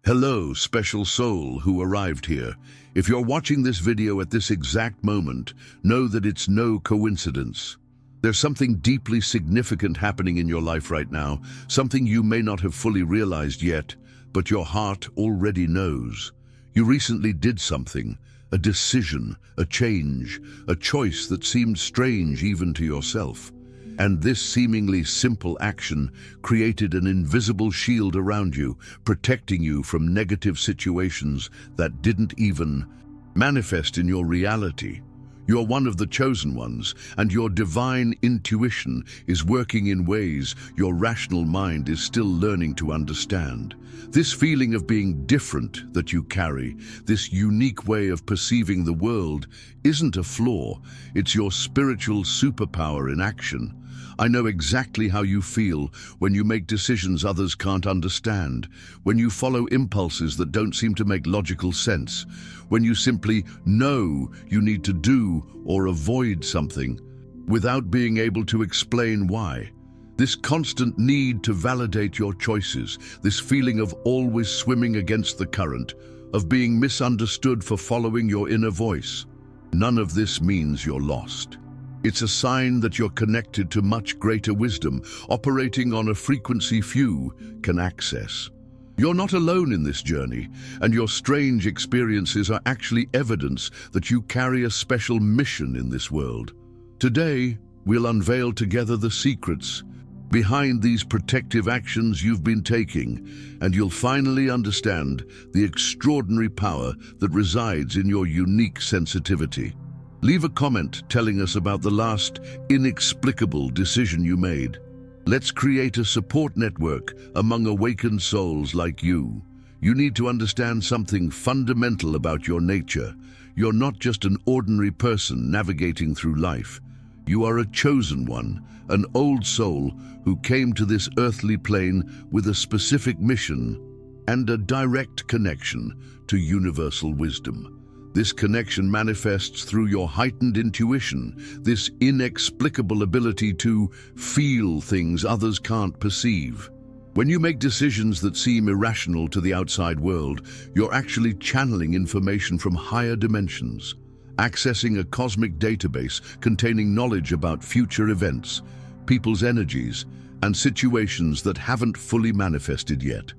Hello, special soul who arrived here. If you're watching this video at this exact moment, know that it's no coincidence. There's something deeply significant happening in your life right now, something you may not have fully realized yet, but your heart already knows. You recently did something, a decision, a change, a choice that seemed strange even to yourself. And this seemingly simple action created an invisible shield around you, protecting you from negative situations that didn't even manifest in your reality. You're one of the chosen ones, and your divine intuition is working in ways your rational mind is still learning to understand. This feeling of being different that you carry, this unique way of perceiving the world, isn't a flaw, it's your spiritual superpower in action. I know exactly how you feel when you make decisions others can't understand, when you follow impulses that don't seem to make logical sense, when you simply know you need to do or avoid something without being able to explain why. This constant need to validate your choices, this feeling of always swimming against the current, of being misunderstood for following your inner voice. None of this means you're lost. It's a sign that you're connected to much greater wisdom, operating on a frequency few can access. You're not alone in this journey, and your strange experiences are actually evidence that you carry a special mission in this world. Today, we'll unveil together the secrets behind these protective actions you've been taking, and you'll finally understand the extraordinary power that resides in your unique sensitivity. Leave a comment telling us about the last inexplicable decision you made. Let's create a support network among awakened souls like you. You need to understand something fundamental about your nature. You're not just an ordinary person navigating through life. You are a chosen one, an old soul who came to this earthly plane with a specific mission and a direct connection to universal wisdom. This connection manifests through your heightened intuition, this inexplicable ability to feel things others can't perceive. When you make decisions that seem irrational to the outside world, you're actually channeling information from higher dimensions, accessing a cosmic database containing knowledge about future events, people's energies, and situations that haven't fully manifested yet.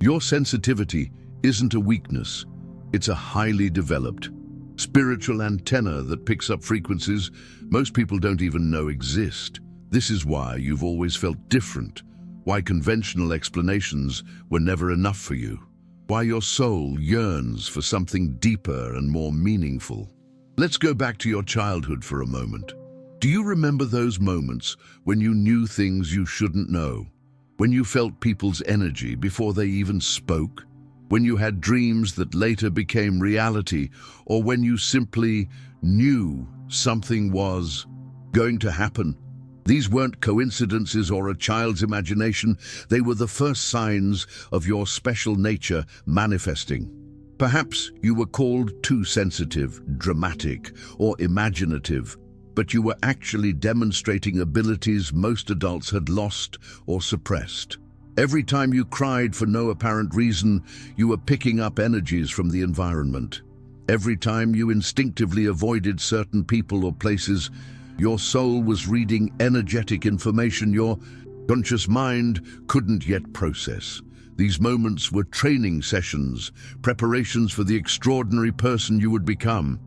Your sensitivity isn't a weakness. It's a highly developed spiritual antenna that picks up frequencies most people don't even know exist. This is why you've always felt different, why conventional explanations were never enough for you, why your soul yearns for something deeper and more meaningful. Let's go back to your childhood for a moment. Do you remember those moments when you knew things you shouldn't know? When you felt people's energy before they even spoke? When you had dreams that later became reality, or when you simply knew something was going to happen? These weren't coincidences or a child's imagination. They were the first signs of your special nature manifesting. Perhaps you were called too sensitive, dramatic, or imaginative, but you were actually demonstrating abilities most adults had lost or suppressed. Every time you cried for no apparent reason, you were picking up energies from the environment. Every time you instinctively avoided certain people or places, your soul was reading energetic information your conscious mind couldn't yet process. These moments were training sessions, preparations for the extraordinary person you would become.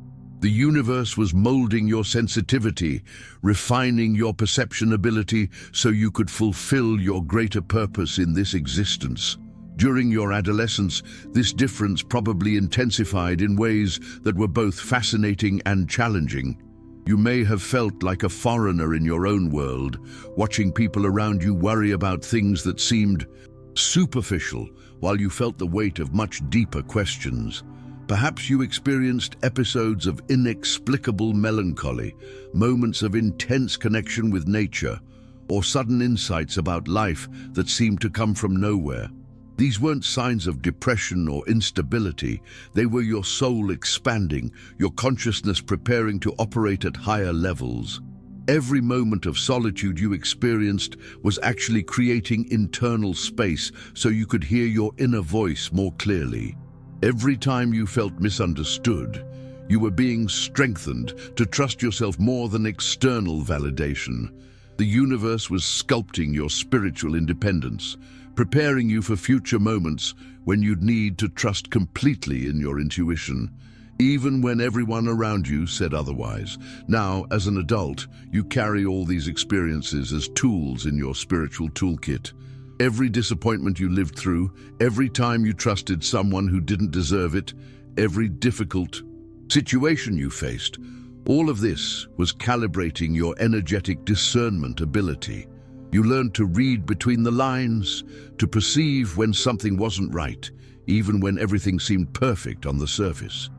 The universe was molding your sensitivity, refining your perception ability so you could fulfill your greater purpose in this existence. During your adolescence, this difference probably intensified in ways that were both fascinating and challenging. You may have felt like a foreigner in your own world, watching people around you worry about things that seemed superficial, while you felt the weight of much deeper questions. Perhaps you experienced episodes of inexplicable melancholy, moments of intense connection with nature, or sudden insights about life that seemed to come from nowhere. These weren't signs of depression or instability. They were your soul expanding, your consciousness preparing to operate at higher levels. every moment of solitude you experienced was actually creating internal space so you could hear your inner voice more clearly. Every time you felt misunderstood, you were being strengthened to trust yourself more than external validation. The universe was sculpting your spiritual independence, preparing you for future moments when you'd need to trust completely in your intuition, even when everyone around you said otherwise. Now, as an adult, you carry all these experiences as tools in your spiritual toolkit. Every disappointment you lived through, every time you trusted someone who didn't deserve it, every difficult situation you faced, all of this was calibrating your energetic discernment ability. You learned to read between the lines, to perceive when something wasn't right, even when everything seemed perfect on the surface.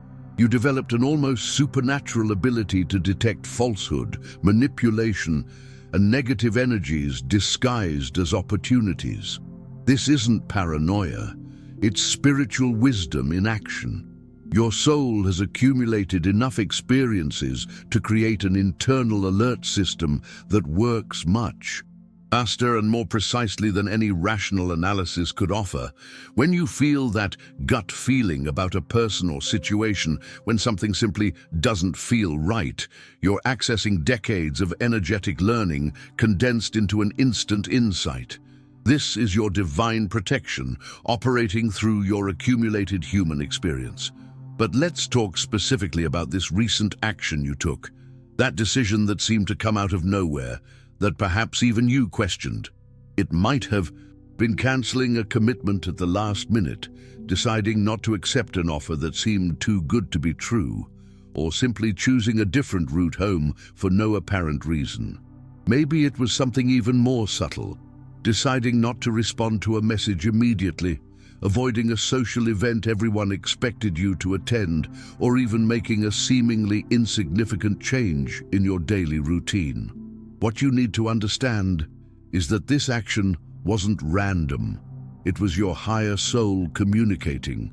You developed an almost supernatural ability to detect falsehood, manipulation, and negative energies disguised as opportunities. This isn't paranoia, it's spiritual wisdom in action. Your soul has accumulated enough experiences to create an internal alert system that works much faster and more precisely than any rational analysis could offer. When you feel that gut feeling about a person or situation, when something simply doesn't feel right, you're accessing decades of energetic learning condensed into an instant insight. This is your divine protection operating through your accumulated human experience. But let's talk specifically about this recent action you took, that decision that seemed to come out of nowhere, that perhaps even you questioned. It might have been canceling a commitment at the last minute, deciding not to accept an offer that seemed too good to be true, or simply choosing a different route home for no apparent reason. Maybe it was something even more subtle, deciding not to respond to a message immediately, avoiding a social event everyone expected you to attend, or even making a seemingly insignificant change in your daily routine. What you need to understand is that this action wasn't random. It was your higher soul communicating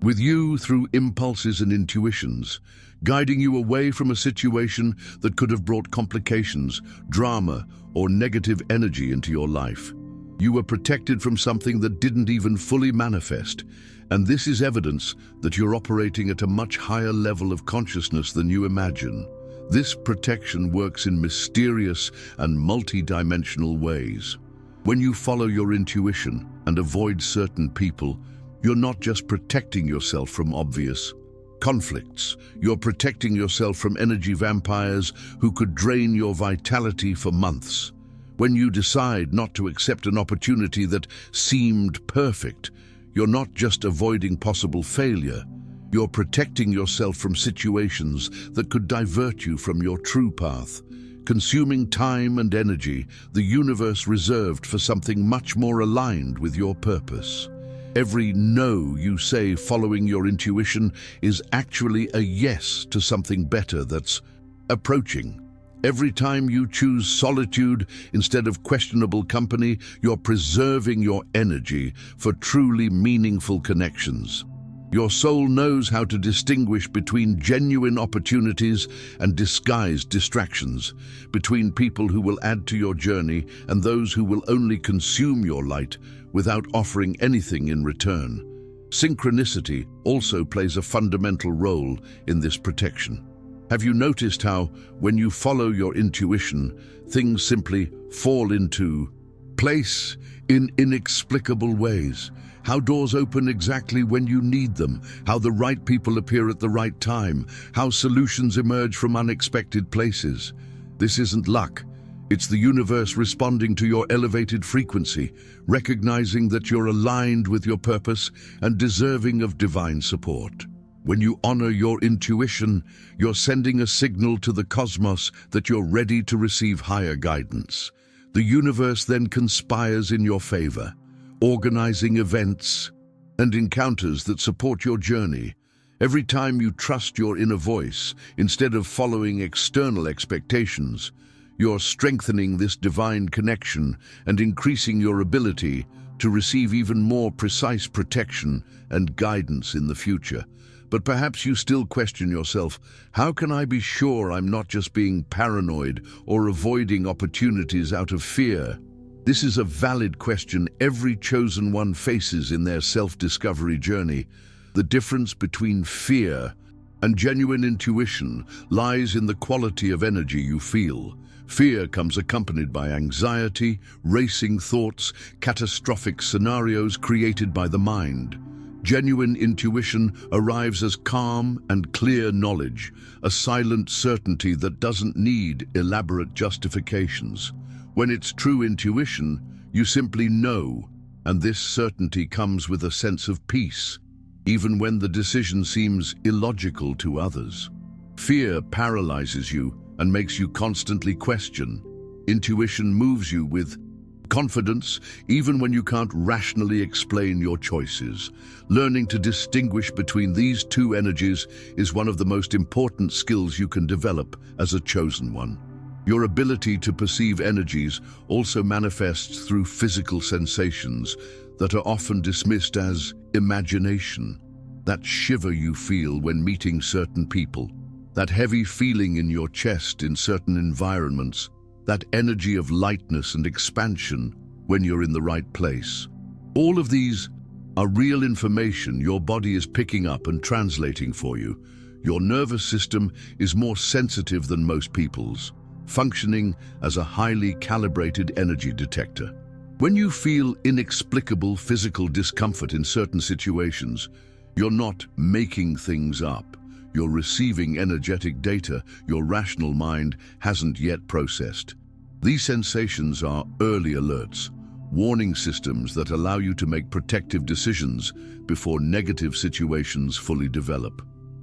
with you through impulses and intuitions, guiding you away from a situation that could have brought complications, drama, or negative energy into your life. You were protected from something that didn't even fully manifest, and this is evidence that you're operating at a much higher level of consciousness than you imagine. This protection works in mysterious and multi-dimensional ways. When you follow your intuition and avoid certain people, you're not just protecting yourself from obvious conflicts. You're protecting yourself from energy vampires who could drain your vitality for months. When you decide not to accept an opportunity that seemed perfect, you're not just avoiding possible failure. You're protecting yourself from situations that could divert you from your true path, consuming time and energy the universe reserved for something much more aligned with your purpose. Every no you say following your intuition is actually a yes to something better that's approaching. Every time you choose solitude instead of questionable company, you're preserving your energy for truly meaningful connections. Your soul knows how to distinguish between genuine opportunities and disguised distractions, between people who will add to your journey and those who will only consume your light without offering anything in return. Synchronicity also plays a fundamental role in this protection. Have you noticed how, when you follow your intuition, things simply fall into place in inexplicable ways? How doors open exactly when you need them, how the right people appear at the right time, how solutions emerge from unexpected places. This isn't luck. It's the universe responding to your elevated frequency, recognizing that you're aligned with your purpose and deserving of divine support. When you honor your intuition, you're sending a signal to the cosmos that you're ready to receive higher guidance. The universe then conspires in your favor, organizing events and encounters that support your journey. Every time you trust your inner voice instead of following external expectations, you're strengthening this divine connection and increasing your ability to receive even more precise protection and guidance in the future. But perhaps you still question yourself, how can I be sure I'm not just being paranoid or avoiding opportunities out of fear? This is a valid question every chosen one faces in their self-discovery journey. The difference between fear and genuine intuition lies in the quality of energy you feel. Fear comes accompanied by anxiety, racing thoughts, catastrophic scenarios created by the mind. Genuine intuition arrives as calm and clear knowledge, a silent certainty that doesn't need elaborate justifications. When it's true intuition, you simply know, and this certainty comes with a sense of peace, even when the decision seems illogical to others. Fear paralyzes you and makes you constantly question. Intuition moves you with confidence, even when you can't rationally explain your choices. Learning to distinguish between these two energies is one of the most important skills you can develop as a chosen one. Your ability to perceive energies also manifests through physical sensations that are often dismissed as imagination. That shiver you feel when meeting certain people, that heavy feeling in your chest in certain environments, that energy of lightness and expansion when you're in the right place. All of these are real information your body is picking up and translating for you. Your nervous system is more sensitive than most people's, functioning as a highly calibrated energy detector. When you feel inexplicable physical discomfort in certain situations, you're not making things up. You're receiving energetic data your rational mind hasn't yet processed. These sensations are early alerts, warning systems that allow you to make protective decisions before negative situations fully develop.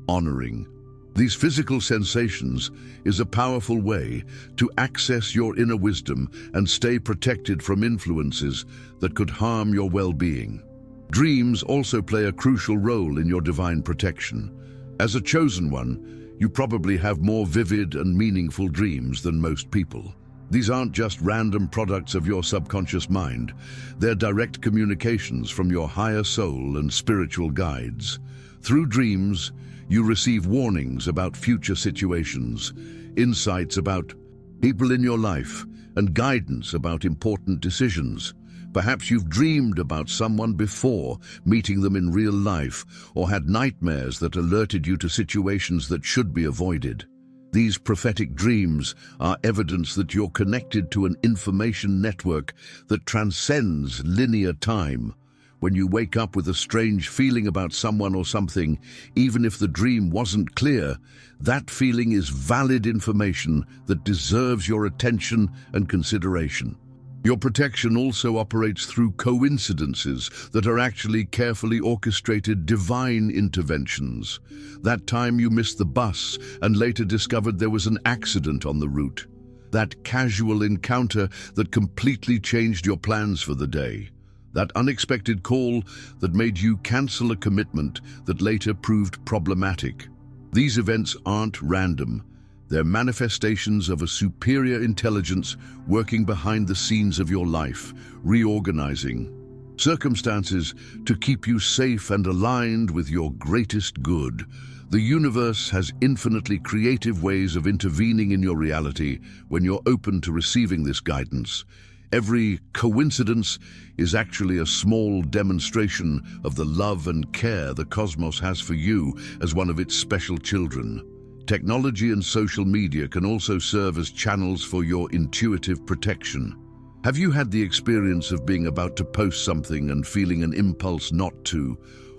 Honoring these physical sensations is a powerful way to access your inner wisdom and stay protected from influences that could harm your well-being. Dreams also play a crucial role in your divine protection. As a chosen one, you probably have more vivid and meaningful dreams than most people. These aren't just random products of your subconscious mind. They're direct communications from your higher soul and spiritual guides. Through dreams, you receive warnings about future situations, insights about people in your life, and guidance about important decisions. Perhaps you've dreamed about someone before, meeting them in real life, or had nightmares that alerted you to situations that should be avoided. These prophetic dreams are evidence that you're connected to an information network that transcends linear time. When you wake up with a strange feeling about someone or something, even if the dream wasn't clear, that feeling is valid information that deserves your attention and consideration. Your protection also operates through coincidences that are actually carefully orchestrated divine interventions. That time you missed the bus and later discovered there was an accident on the route. That casual encounter that completely changed your plans for the day. That unexpected call that made you cancel a commitment that later proved problematic. These events aren't random. They're manifestations of a superior intelligence working behind the scenes of your life, reorganizing circumstances to keep you safe and aligned with your greatest good. The universe has infinitely creative ways of intervening in your reality when you're open to receiving this guidance. Every coincidence is actually a small demonstration of the love and care the cosmos has for you as one of its special children. Technology and social media can also serve as channels for your intuitive protection. Have you had the experience of being about to post something and feeling an impulse not to,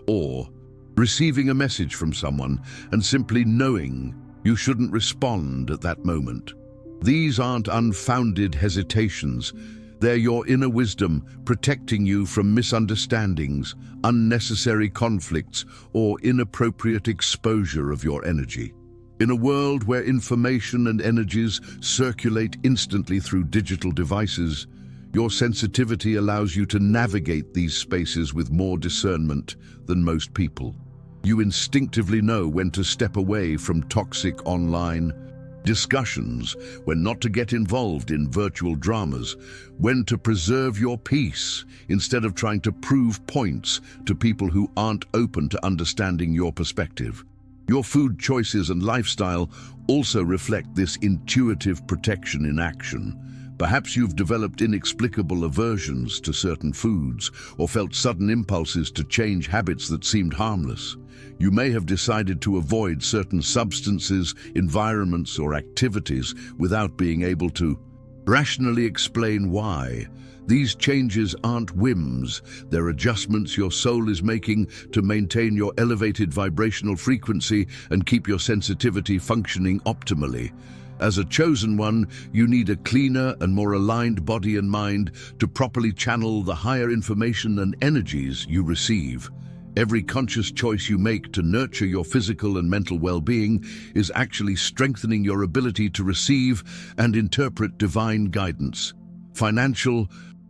or receiving a message from someone and simply knowing you shouldn't respond at that moment? These aren't unfounded hesitations. They're your inner wisdom protecting you from misunderstandings, unnecessary conflicts, or inappropriate exposure of your energy. In a world where information and energies circulate instantly through digital devices, your sensitivity allows you to navigate these spaces with more discernment than most people. You instinctively know when to step away from toxic online discussions, when not to get involved in virtual dramas, when to preserve your peace instead of trying to prove points to people who aren't open to understanding your perspective. Your food choices and lifestyle also reflect this intuitive protection in action. Perhaps you've developed inexplicable aversions to certain foods or felt sudden impulses to change habits that seemed harmless. You may have decided to avoid certain substances, environments, or activities without being able to rationally explain why. These changes aren't whims, they're adjustments your soul is making to maintain your elevated vibrational frequency and keep your sensitivity functioning optimally. As a chosen one, you need a cleaner and more aligned body and mind to properly channel the higher information and energies you receive. Every conscious choice you make to nurture your physical and mental well-being is actually strengthening your ability to receive and interpret divine guidance. Financial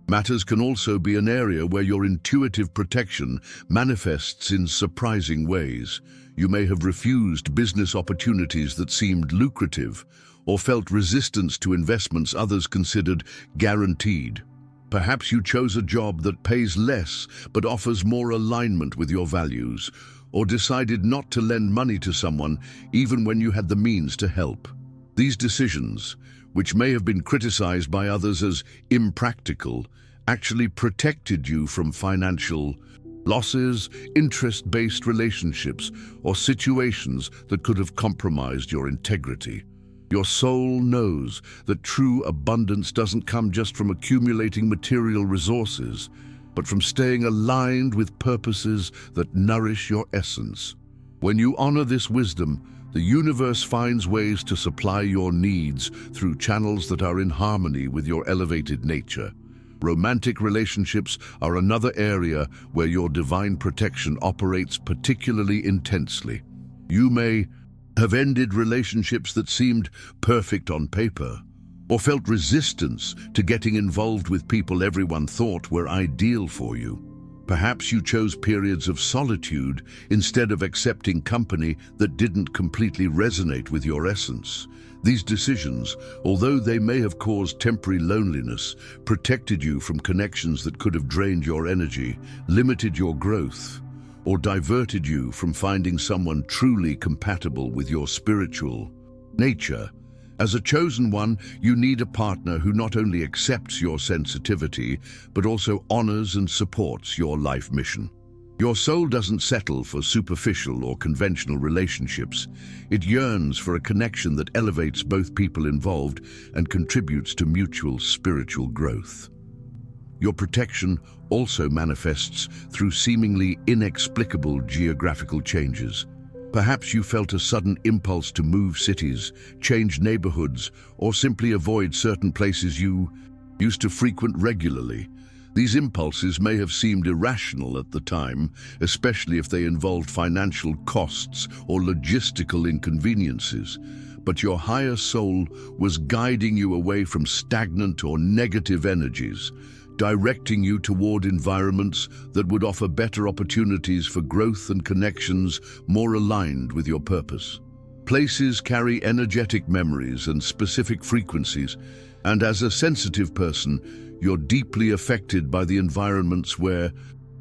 matters can also be an area where your intuitive protection manifests in surprising ways. You may have refused business opportunities that seemed lucrative, or felt resistance to investments others considered guaranteed. Perhaps you chose a job that pays less but offers more alignment with your values, or decided not to lend money to someone even when you had the means to help. These decisions, which may have been criticized by others as impractical, actually protected you from financial losses, interest-based relationships, or situations that could have compromised your integrity. Your soul knows that true abundance doesn't come just from accumulating material resources, but from staying aligned with purposes that nourish your essence. When you honor this wisdom, the universe finds ways to supply your needs through channels that are in harmony with your elevated nature. Romantic relationships are another area where your divine protection operates particularly intensely. You may have ended relationships that seemed perfect on paper, or felt resistance to getting involved with people everyone thought were ideal for you. Perhaps you chose periods of solitude instead of accepting company that didn't completely resonate with your essence. These decisions, although they may have caused temporary loneliness, protected you from connections that could have drained your energy, limited your growth, or diverted you from finding someone truly compatible with your spiritual nature. As a chosen one, you need a partner who not only accepts your sensitivity, but also honors and supports your life mission. Your soul doesn't settle for superficial or conventional relationships. It yearns for a connection that elevates both people involved and contributes to mutual spiritual growth. Your protection also manifests through seemingly inexplicable geographical changes. Perhaps you felt a sudden impulse to move cities, change neighborhoods, or simply avoid certain places you used to frequent regularly. These impulses may have seemed irrational at the time, especially if they involved financial costs or logistical inconveniences. But your higher soul was guiding you away from stagnant or negative energies, directing you toward environments that would offer better opportunities for growth and connections more aligned with your purpose. Places carry energetic memories and specific frequencies, and as a sensitive person, you're deeply affected by the environments where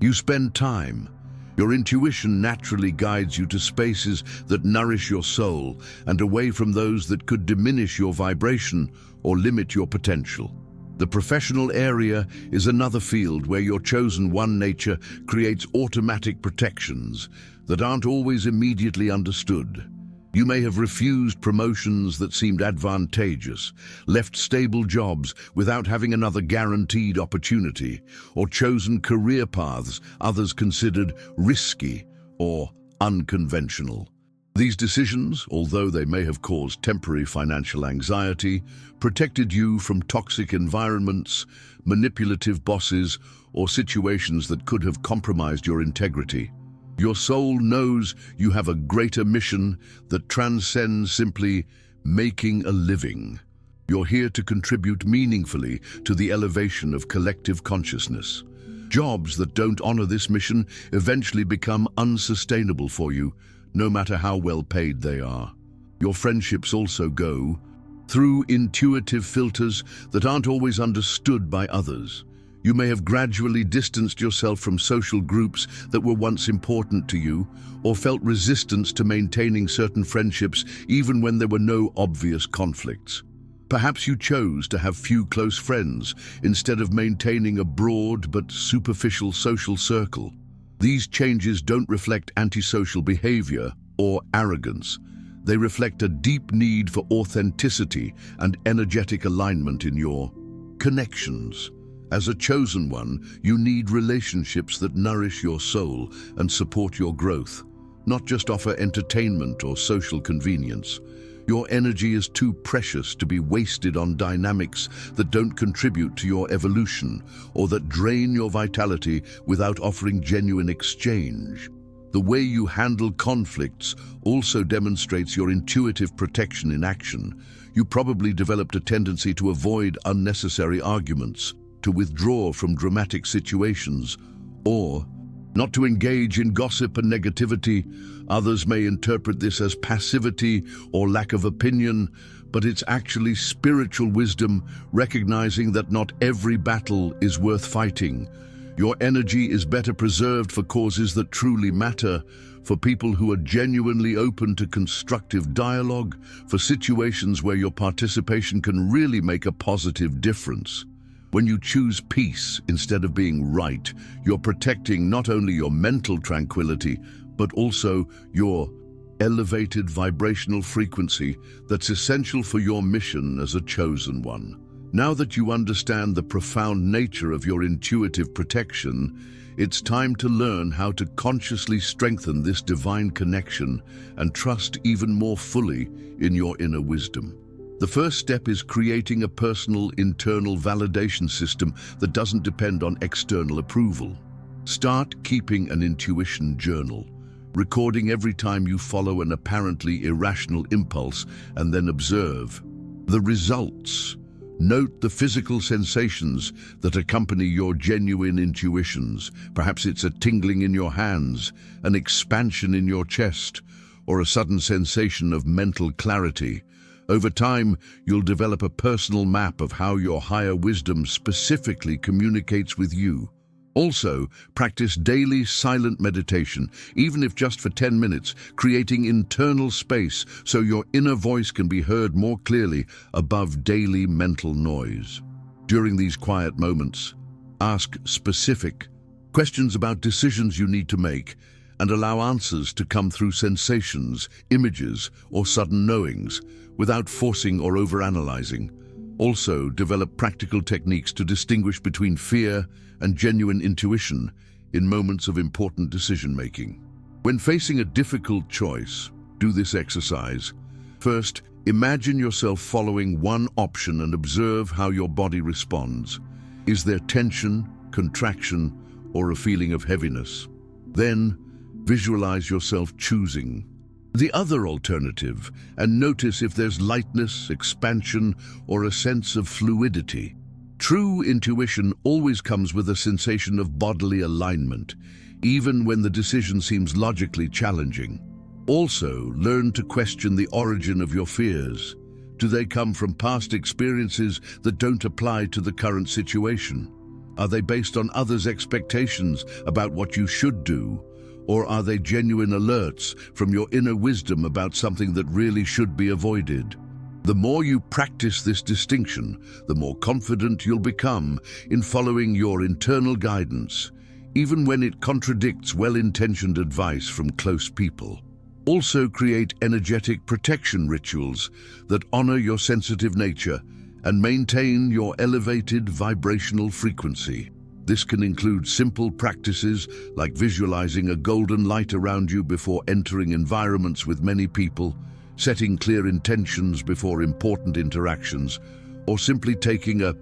you spend time. Your intuition naturally guides you to spaces that nourish your soul and away from those that could diminish your vibration or limit your potential. The professional area is another field where your chosen one nature creates automatic protections that aren't always immediately understood. You may have refused promotions that seemed advantageous, left stable jobs without having another guaranteed opportunity, or chosen career paths others considered risky or unconventional. These decisions, although they may have caused temporary financial anxiety, protected you from toxic environments, manipulative bosses, or situations that could have compromised your integrity. Your soul knows you have a greater mission that transcends simply making a living. You're here to contribute meaningfully to the elevation of collective consciousness. Jobs that don't honor this mission eventually become unsustainable for you, no matter how well paid they are. Your friendships also go through intuitive filters that aren't always understood by others. You may have gradually distanced yourself from social groups that were once important to you, or felt resistance to maintaining certain friendships even when there were no obvious conflicts. Perhaps you chose to have few close friends instead of maintaining a broad but superficial social circle. These changes don't reflect antisocial behavior or arrogance. They reflect a deep need for authenticity and energetic alignment in your connections. As a chosen one, you need relationships that nourish your soul and support your growth, not just offer entertainment or social convenience. Your energy is too precious to be wasted on dynamics that don't contribute to your evolution or that drain your vitality without offering genuine exchange. The way you handle conflicts also demonstrates your intuitive protection in action. You probably developed a tendency to avoid unnecessary arguments, to withdraw from dramatic situations, or not to engage in gossip and negativity. Others may interpret this as passivity or lack of opinion, but it's actually spiritual wisdom, recognizing that not every battle is worth fighting. Your energy is better preserved for causes that truly matter, for people who are genuinely open to constructive dialogue, for situations where your participation can really make a positive difference. When you choose peace instead of being right, you're protecting not only your mental tranquility, but also your elevated vibrational frequency that's essential for your mission as a chosen one. Now that you understand the profound nature of your intuitive protection, it's time to learn how to consciously strengthen this divine connection and trust even more fully in your inner wisdom. The first step is creating a personal internal validation system that doesn't depend on external approval. Start keeping an intuition journal, recording every time you follow an apparently irrational impulse and then observe the results. Note the physical sensations that accompany your genuine intuitions. Perhaps it's a tingling in your hands, an expansion in your chest, or a sudden sensation of mental clarity. Over time, you'll develop a personal map of how your higher wisdom specifically communicates with you. Also, practice daily silent meditation, even if just for 10 minutes, creating internal space so your inner voice can be heard more clearly above daily mental noise. During these quiet moments, ask specific questions about decisions you need to make and allow answers to come through sensations, images, or sudden knowings without forcing or overanalyzing. Also, develop practical techniques to distinguish between fear and genuine intuition in moments of important decision-making. When facing a difficult choice, do this exercise. First, imagine yourself following one option and observe how your body responds. Is there tension, contraction, or a feeling of heaviness? Then, visualize yourself choosing the other alternative and notice if there's lightness, expansion, or a sense of fluidity. True intuition always comes with a sensation of bodily alignment, even when the decision seems logically challenging. Also, learn to question the origin of your fears. Do they come from past experiences that don't apply to the current situation? Are they based on others' expectations about what you should do? Or are they genuine alerts from your inner wisdom about something that really should be avoided? The more you practice this distinction, the more confident you'll become in following your internal guidance, even when it contradicts well-intentioned advice from close people. Also, create energetic protection rituals that honor your sensitive nature and maintain your elevated vibrational frequency. This can include simple practices like visualizing a golden light around you before entering environments with many people, setting clear intentions before important interactions, or simply taking a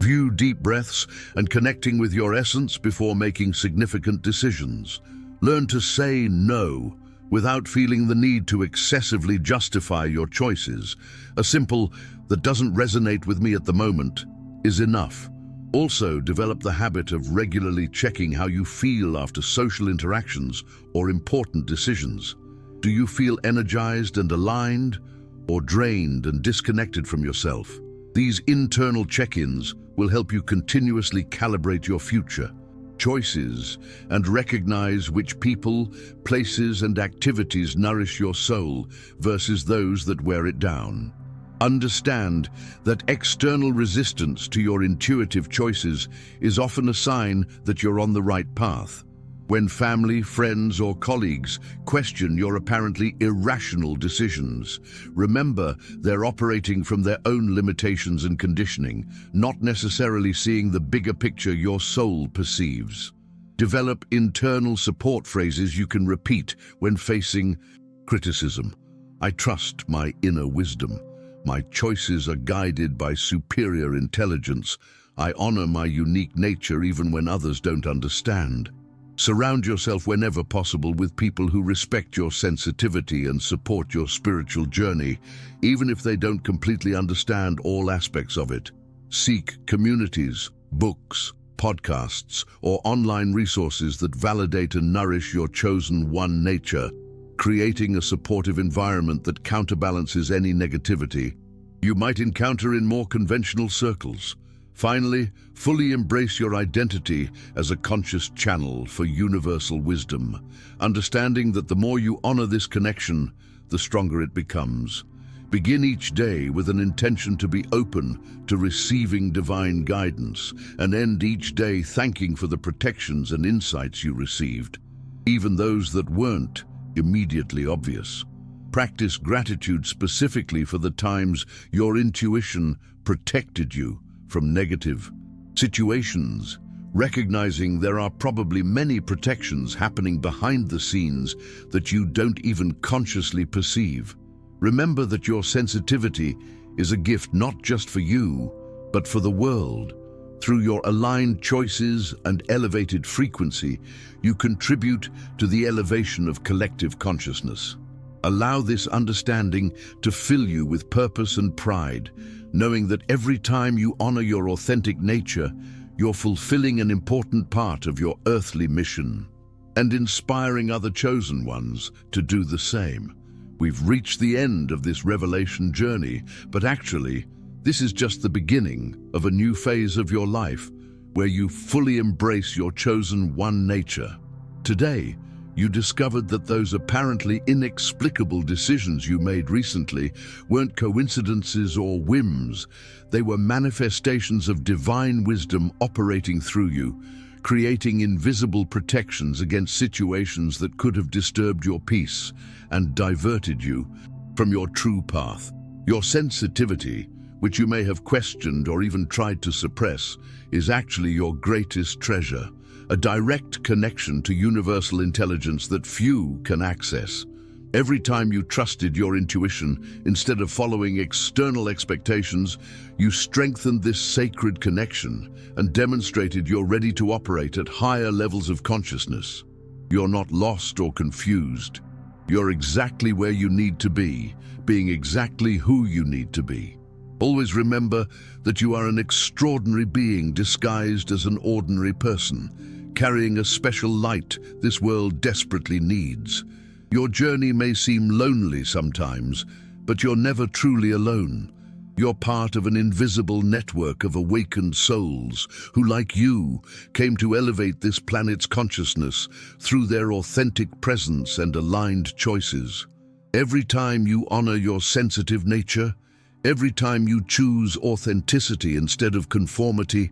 few deep breaths and connecting with your essence before making significant decisions. Learn to say no without feeling the need to excessively justify your choices. A simple "that doesn't resonate with me at the moment" is enough. Also, develop the habit of regularly checking how you feel after social interactions or important decisions. Do you feel energized and aligned, or drained and disconnected from yourself. These internal check-ins will help you continuously calibrate your future choices and recognize which people, places, and activities nourish your soul versus those that wear it down. Understand that external resistance to your intuitive choices is often a sign that you're on the right path. When family, friends, or colleagues question your apparently irrational decisions, remember they're operating from their own limitations and conditioning, not necessarily seeing the bigger picture your soul perceives. Develop internal support phrases you can repeat when facing criticism. I trust my inner wisdom. My choices are guided by superior intelligence. I honor my unique nature even when others don't understand. Surround yourself whenever possible with people who respect your sensitivity and support your spiritual journey, even if they don't completely understand all aspects of it. Seek communities, books, podcasts, or online resources that validate and nourish your chosen one nature, creating a supportive environment that counterbalances any negativity you might encounter in more conventional circles. Finally, fully embrace your identity as a conscious channel for universal wisdom, understanding that the more you honor this connection, the stronger it becomes. Begin each day with an intention to be open to receiving divine guidance, and end each day thanking for the protections and insights you received, even those that weren't immediately obvious. Practice gratitude specifically for the times your intuition protected you from negative situations, recognizing there are probably many protections happening behind the scenes that you don't even consciously perceive. Remember that your sensitivity is a gift not just for you, but for the world. Through your aligned choices and elevated frequency, you contribute to the elevation of collective consciousness. Allow this understanding to fill you with purpose and pride, knowing that every time you honor your authentic nature, you're fulfilling an important part of your earthly mission and inspiring other chosen ones to do the same. We've reached the end of this revelation journey, but actually, this is just the beginning of a new phase of your life where you fully embrace your chosen one nature. Today, you discovered that those apparently inexplicable decisions you made recently weren't coincidences or whims. They were manifestations of divine wisdom operating through you, creating invisible protections against situations that could have disturbed your peace and diverted you from your true path. Your sensitivity, which you may have questioned or even tried to suppress, is actually your greatest treasure. A direct connection to universal intelligence that few can access. Every time you trusted your intuition instead of following external expectations, you strengthened this sacred connection and demonstrated you're ready to operate at higher levels of consciousness. You're not lost or confused. You're exactly where you need to be, being exactly who you need to be. Always remember that you are an extraordinary being disguised as an ordinary person, carrying a special light this world desperately needs. Your journey may seem lonely sometimes, but you're never truly alone. You're part of an invisible network of awakened souls who, like you, came to elevate this planet's consciousness through their authentic presence and aligned choices. Every time you honor your sensitive nature, every time you choose authenticity instead of conformity,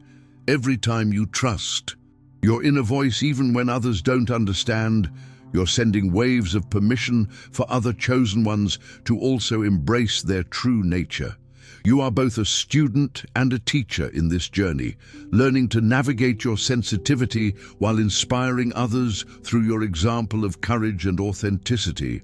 every time you trust your inner voice even when others don't understand, you're sending waves of permission for other chosen ones to also embrace their true nature. You are both a student and a teacher in this journey, learning to navigate your sensitivity while inspiring others through your example of courage and authenticity.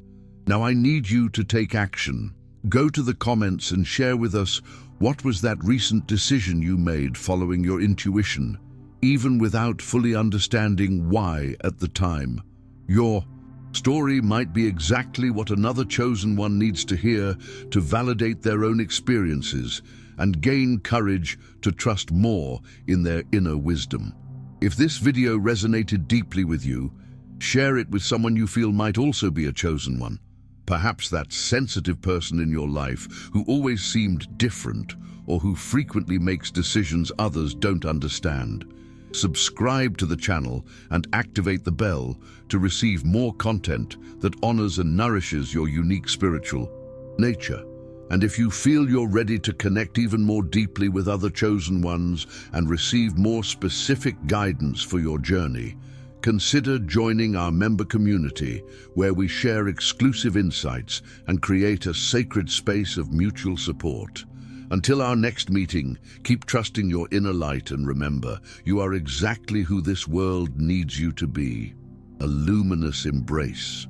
Now I need you to take action. Go to the comments and share with us what was that recent decision you made following your intuition, even without fully understanding why at the time. Your story might be exactly what another chosen one needs to hear to validate their own experiences and gain courage to trust more in their inner wisdom. If this video resonated deeply with you, share it with someone you feel might also be a chosen one. Perhaps that sensitive person in your life who always seemed different or who frequently makes decisions others don't understand. Subscribe to the channel and activate the bell to receive more content that honors and nourishes your unique spiritual nature. And if you feel you're ready to connect even more deeply with other chosen ones and receive more specific guidance for your journey, consider joining our member community where we share exclusive insights and create a sacred space of mutual support. Until our next meeting, keep trusting your inner light and remember, you are exactly who this world needs you to be. A luminous embrace.